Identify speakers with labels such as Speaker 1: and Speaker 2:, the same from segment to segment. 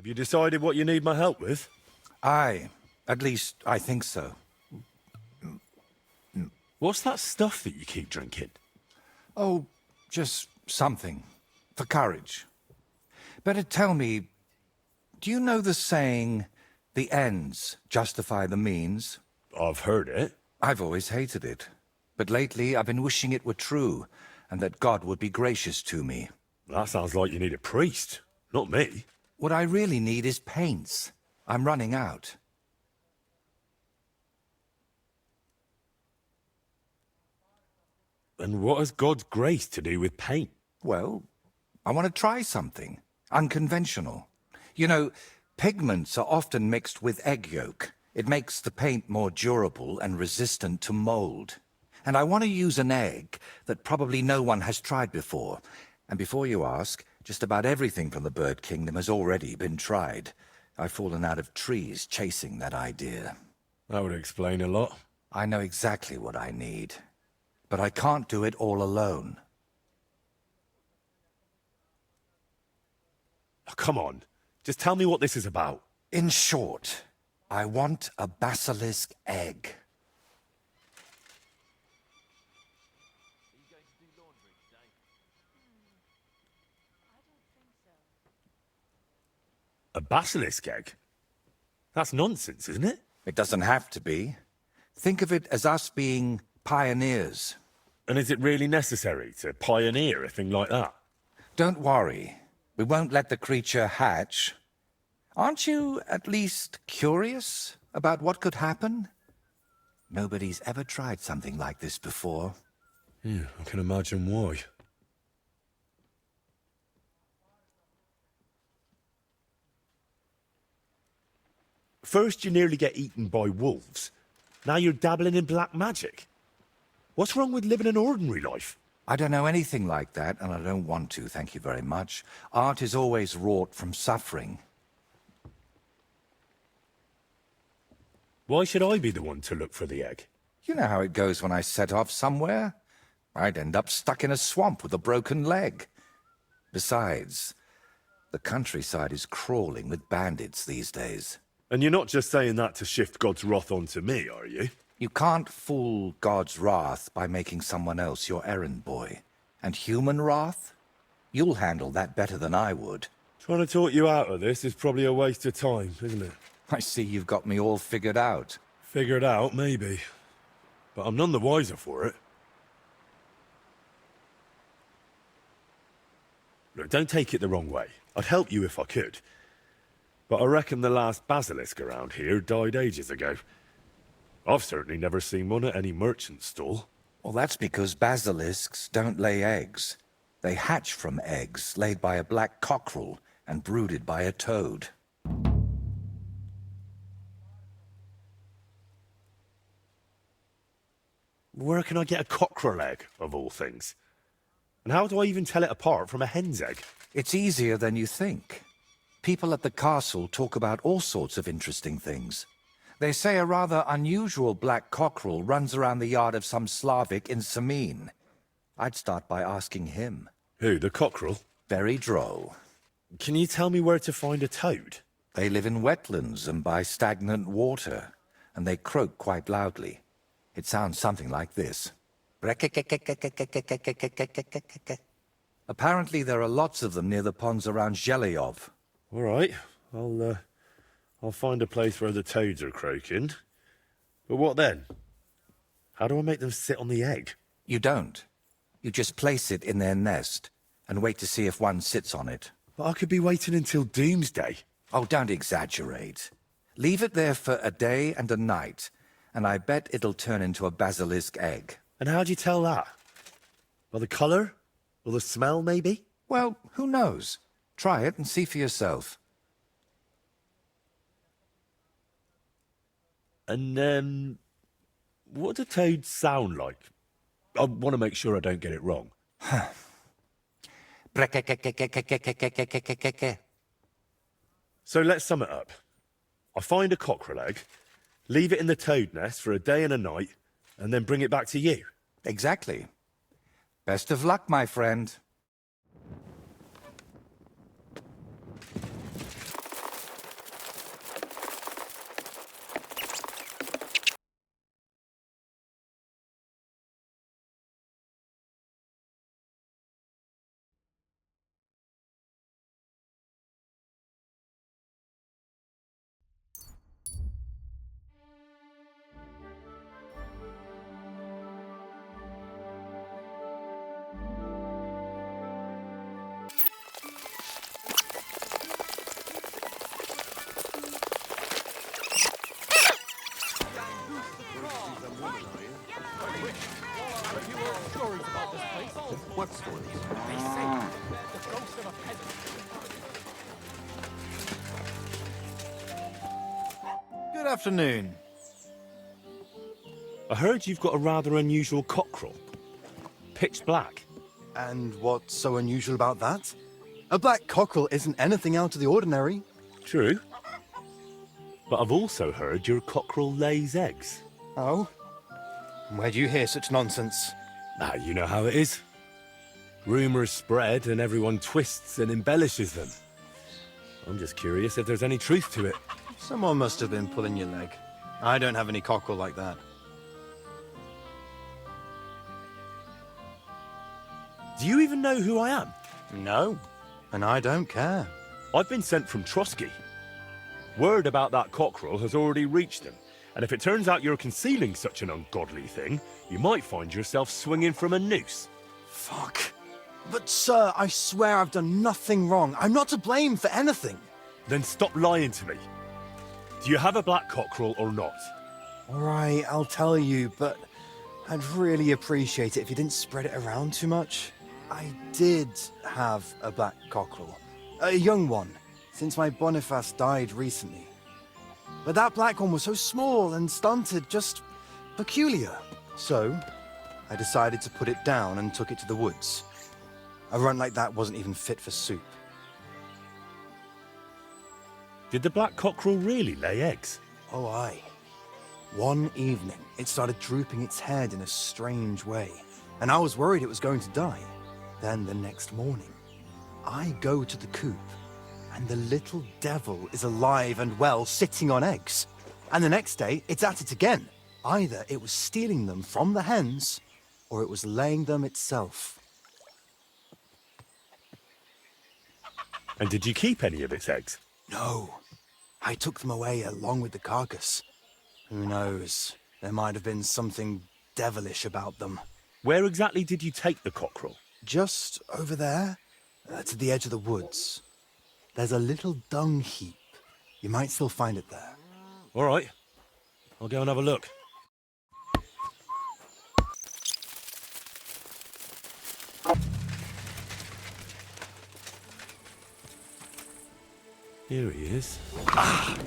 Speaker 1: Have you decided what you need my help with?
Speaker 2: Aye. At least, I think so.
Speaker 1: What's that stuff that you keep drinking?
Speaker 2: Oh, just something. For courage. Better tell me, do you know the saying, the ends justify the means?
Speaker 1: I've heard it.
Speaker 2: I've always hated it. But lately, I've been wishing it were true, and that God would be gracious to me.
Speaker 1: That sounds like you need a priest, not me.
Speaker 2: What I really need is paints. I'm running out.
Speaker 1: And what has God's grace to do with paint?
Speaker 2: Well, I want to try something. Unconventional. You know, pigments are often mixed with egg yolk. It makes the paint more durable and resistant to mold. And I want to use an egg that probably no one has tried before. And before you ask, just about everything from the bird kingdom has already been tried. I've fallen out of trees chasing that idea.
Speaker 1: That would explain a lot.
Speaker 2: I know exactly what I need. But I can't do it all alone.
Speaker 1: Oh, come on. Just tell me what this is about.
Speaker 2: In short, I want a basilisk egg.
Speaker 1: A basilisk egg? That's nonsense, isn't it?
Speaker 2: It doesn't have to be. Think of it as us being pioneers.
Speaker 1: And is it really necessary to pioneer a thing like that?
Speaker 2: Don't worry. We won't let the creature hatch. Aren't you at least curious about what could happen? Nobody's ever tried something like this before.
Speaker 1: Yeah, I can imagine why. First you nearly get eaten by wolves. Now you're dabbling in black magic. What's wrong with living an ordinary life?
Speaker 2: I don't know anything like that, and I don't want to, thank you very much. Art is always wrought from suffering.
Speaker 1: Why should I be the one to look for the egg?
Speaker 2: You know how it goes when I set off somewhere. I'd end up stuck in a swamp with a broken leg. Besides, the countryside is crawling with bandits these days.
Speaker 1: And you're not just saying that to shift God's wrath onto me, are you?
Speaker 2: You can't fool God's wrath by making someone else your errand boy. And human wrath? You'll handle that better than I would.
Speaker 1: Trying to talk you out of this is probably a waste of time, isn't it?
Speaker 2: I see you've got me all figured out.
Speaker 1: Figured out, maybe. But I'm none the wiser for it. Look, don't take it the wrong way. I'd help you if I could. But I reckon the last basilisk around here died ages ago. I've certainly never seen one at any merchant stall.
Speaker 2: Well, that's because basilisks don't lay eggs. They hatch from eggs laid by a black cockerel and brooded by a toad.
Speaker 1: Where can I get a cockerel egg, of all things? And how do I even tell it apart from a hen's egg?
Speaker 2: It's easier than you think. People at the castle talk about all sorts of interesting things. They say a rather unusual black cockerel runs around the yard of some Slavic in Samin. I'd start by asking him.
Speaker 1: Who, the cockerel?
Speaker 2: Very droll.
Speaker 1: Can you tell me where to find a toad?
Speaker 2: They live in wetlands and by stagnant water, and they croak quite loudly. It sounds something like this. Apparently there are lots of them near the ponds around Zhelyov.
Speaker 1: All right, I'll find a place where the toads are croaking. But what then? How do I make them sit on the egg?
Speaker 2: You don't. You just place it in their nest and wait to see if one sits on it.
Speaker 1: But I could be waiting until doomsday.
Speaker 2: Oh, don't exaggerate. Leave it there for a day and a night, and I bet it'll turn into a basilisk egg.
Speaker 1: And how do you tell that? By the colour? Or the smell, maybe?
Speaker 2: Well, who knows? Try it and see for yourself.
Speaker 1: And, what do toads sound like? I want to make sure I don't get it wrong. So let's sum it up. I find a cockerel egg, leave it in the toad nest for a day and a night, and then bring it back to you.
Speaker 2: Exactly. Best of luck, my friend.
Speaker 3: What stories?
Speaker 4: They say the ghost of a peasant.
Speaker 3: Good afternoon.
Speaker 1: I heard you've got a rather unusual cockerel. Pitch black.
Speaker 5: And what's so unusual about that? A black cockerel isn't anything out of the ordinary.
Speaker 1: True. But I've also heard your cockerel lays eggs.
Speaker 5: Oh? Where do you hear such nonsense?
Speaker 1: Ah, you know how it is. Rumours spread and everyone twists and embellishes them. I'm just curious if there's any truth to it.
Speaker 5: Someone must have been pulling your leg. I don't have any cockerel like that.
Speaker 1: Do you even know who I am?
Speaker 5: No. And I don't care.
Speaker 1: I've been sent from Trotsky. Word about that cockerel has already reached them, and if it turns out you're concealing such an ungodly thing, you might find yourself swinging from a noose.
Speaker 5: Fuck. But sir, I swear I've done nothing wrong. I'm not to blame for anything.
Speaker 1: Then stop lying to me. Do you have a black cockerel or not?
Speaker 5: All right, I'll tell you, but I'd really appreciate it if you didn't spread it around too much. I did have a black cockerel. A young one, since my Boniface died recently. But that black one was so small and stunted, just peculiar. So, I decided to put it down and took it to the woods. A runt like that wasn't even fit for soup.
Speaker 1: Did the black cockerel really lay eggs?
Speaker 5: Oh, aye. One evening, it started drooping its head in a strange way, and I was worried it was going to die. Then the next morning, I go to the coop, and the little devil is alive and well, sitting on eggs. And the next day, it's at it again. Either it was stealing them from the hens, or it was laying them itself.
Speaker 1: And did you keep any of its eggs?
Speaker 5: No, I took them away along with the carcass. Who knows? There might have been something devilish about them.
Speaker 1: Where exactly did you take the cockerel?
Speaker 5: Just over there, to the edge of the woods. There's a little dung heap. You might still find it there.
Speaker 1: All right. I'll go and have a look. Here he is. Ah!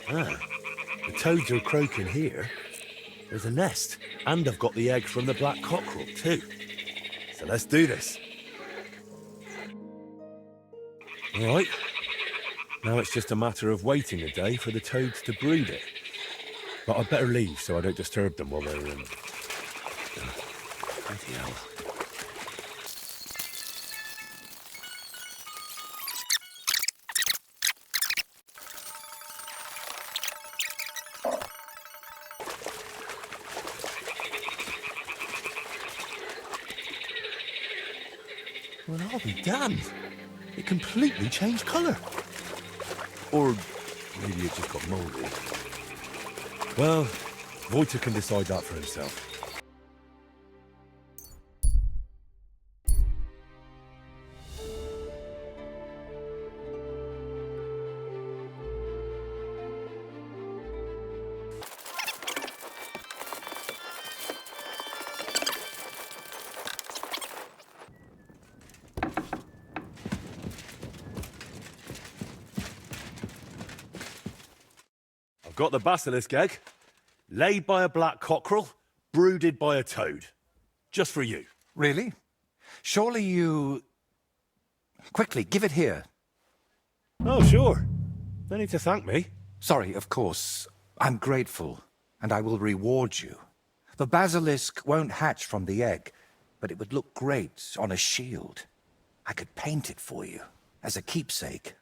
Speaker 1: Ah, the toads are croaking here. There's a nest, and I've got the egg from the black cockerel too. So let's do this. All right. Now it's just a matter of waiting a day for the toads to brood it. But I'd better leave so I don't disturb them while they're in. Bloody hell. Well, I'll be damned. It completely changed colour. Or maybe it just got mouldy. Well, Wojtek can decide that for himself. got the basilisk egg, laid by a black cockerel, brooded by a toad. Just for you.
Speaker 2: Really? Surely you... Quickly, give it here.
Speaker 1: Oh, sure. No need to thank me.
Speaker 2: Sorry, of course. I'm grateful, and I will reward you. The basilisk won't hatch from the egg, but it would look great on a shield. I could paint it for you, as a keepsake.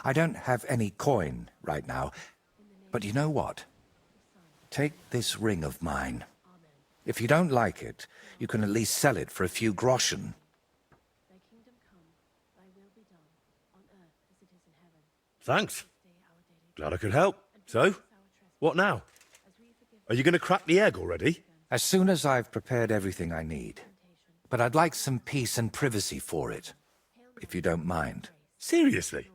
Speaker 2: I don't have any coin right now, but you know what? Take this ring of mine. If you don't like it, you can at least sell it for a few groschen.
Speaker 6: Thy kingdom come, thy will be done, on earth as it is in heaven.
Speaker 1: Thanks.
Speaker 6: Day our daily
Speaker 1: Glad I could help. So, what now? Are you going to crack the egg already?
Speaker 2: As soon as I've prepared everything I need. But I'd like some peace and privacy for it, if you don't mind.
Speaker 1: Seriously?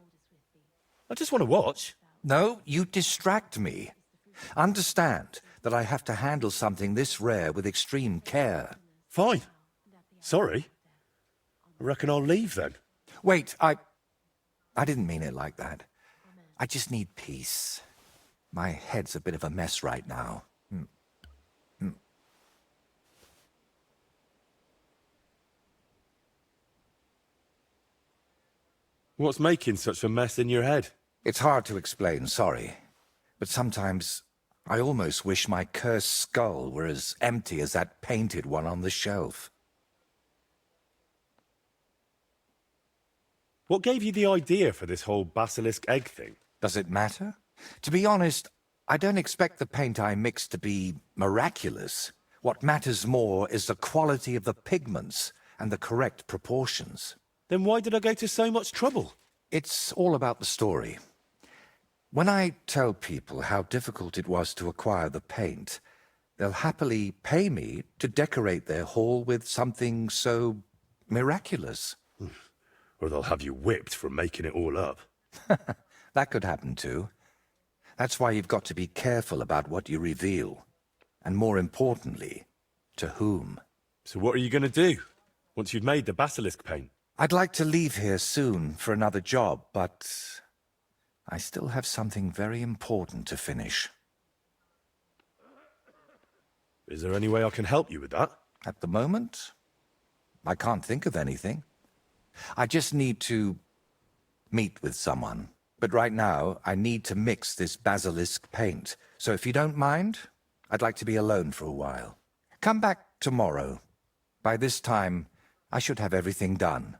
Speaker 1: I just want to watch.
Speaker 2: No, you distract me. Understand that I have to handle something this rare with extreme care.
Speaker 1: Fine. Sorry. I reckon I'll leave then.
Speaker 2: Wait, I didn't mean it like that. I just need peace. My head's a bit of a mess right now.
Speaker 1: What's making such a mess in your head?
Speaker 2: It's hard to explain, sorry. But sometimes I almost wish my cursed skull were as empty as that painted one on the shelf.
Speaker 1: What gave you the idea for this whole basilisk egg thing?
Speaker 2: Does it matter? To be honest, I don't expect the paint I mix to be miraculous. What matters more is the quality of the pigments and the correct proportions.
Speaker 1: Then why did I go to so much trouble?
Speaker 2: It's all about the story. When I tell people how difficult it was to acquire the paint, they'll happily pay me to decorate their hall with something so miraculous.
Speaker 1: Or they'll have you whipped for making it all up.
Speaker 2: That could happen too. That's why you've got to be careful about what you reveal. And more importantly, to whom.
Speaker 1: So what are you going to do once you've made the basilisk paint?
Speaker 2: I'd like to leave here soon for another job, but I still have something very important to finish.
Speaker 1: Is there any way I can help you with that?
Speaker 2: At the moment, I can't think of anything. I just need to meet with someone. But right now, I need to mix this basilisk paint. So if you don't mind, I'd like to be alone for a while. Come back tomorrow. By this time, I should have everything done.